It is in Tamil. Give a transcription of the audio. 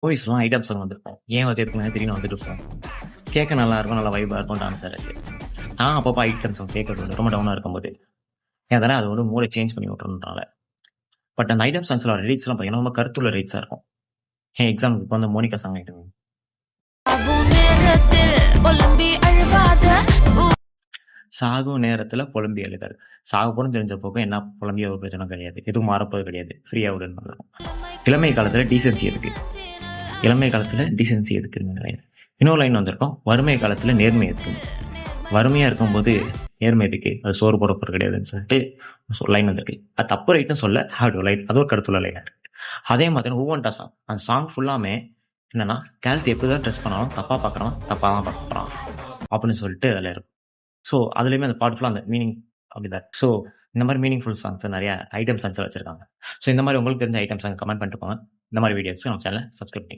மூவிஸ்லாம் ஐட்டம் சாங் வந்திருக்கும். ஏன் வந்து இருக்குன்னு திடீர்னு வந்துட்டு இருக்கும். கேட்க நல்லா இருக்கும், நல்லா வைபா இருக்கும், டான்ஸா இருக்கு. நான் அப்பப்போ ஐட்டம் சாங் கேட்கறது உண்டு, ரொம்ப டவுனா இருக்கும்போது. ஏன்னா அது வந்து மூட சேஞ்ச் பண்ணி விட்டுறதுனால. பட் அந்த ஐட்டம் சாங்ஸ்ல லிரிக்ஸ்லாம் பார்த்தீங்கன்னா ரொம்ப கருத்துள்ள லிரிக்ஸா இருக்கும். எக்ஸாம்பிள் இப்போ வந்து மோனிகா சாங் ஐட்டம் சாகும் நேரத்துல புலம்பி அழுதாரு. சாக போறோம்னு தெரிஞ்ச போக்கும் என்ன புலம்பி ஒரு பிரச்சனை கிடையாது, எதுவும் மாறப்போது கிடையாது, ஃப்ரீயா விடுன்னு இருக்கும். இளமை காலத்துல டீசென்சி எதுக்கு, இளமை காலத்துல டீசென்சி எதுக்குன்னு. இன்னொரு லைன் வந்திருக்கும், வறுமை காலத்துல நேர்மை எதுக்கு. வறுமையா இருக்கும்போது நேர்மை எதுக்கு, அது சோறு போட போறது கிடையாதுன்னு சொல்லிட்டு லைன் வந்திருக்கு. அது தப்பு ரைட்னு சொல்ல ஹார்ட் லைன், அது ஒரு கருத்துள்ள லைன் இருக்கு. அதே மாதிரி ஹூவன்டா சாங், அந்த சாங் ஃபுல்லாமே என்னன்னா கேர்ள்ஸ் எப்படிதான் ட்ரெஸ் பண்ணாலும் தப்பா பார்க்கறான், தப்பா தான் பார்க்கறான் அப்படின்னு சொல்லிட்டு அதில் இருக்கும். ஸோ அதுலேயுமே அந்த பாட்டு ஃபுல்லாக அந்த மீனிங் அப்படிதான். ஸோ இந்த மாதிரி மீனிங்ஃபுல் சாங்ஸ் நிறைய ஐட்டம் சாங்ஸ் வச்சிருக்காங்க. ஸோ இந்த மாதிரி உங்களுக்கு தெரிஞ்ச ஐட்டம் சாங் கமெண்ட் பண்ணிட்டு போங்க. இந்த மாதிரி வீடியோஸ்க்கு நம்ம சேனலை சப்ஸ்கிரைப் பண்ணி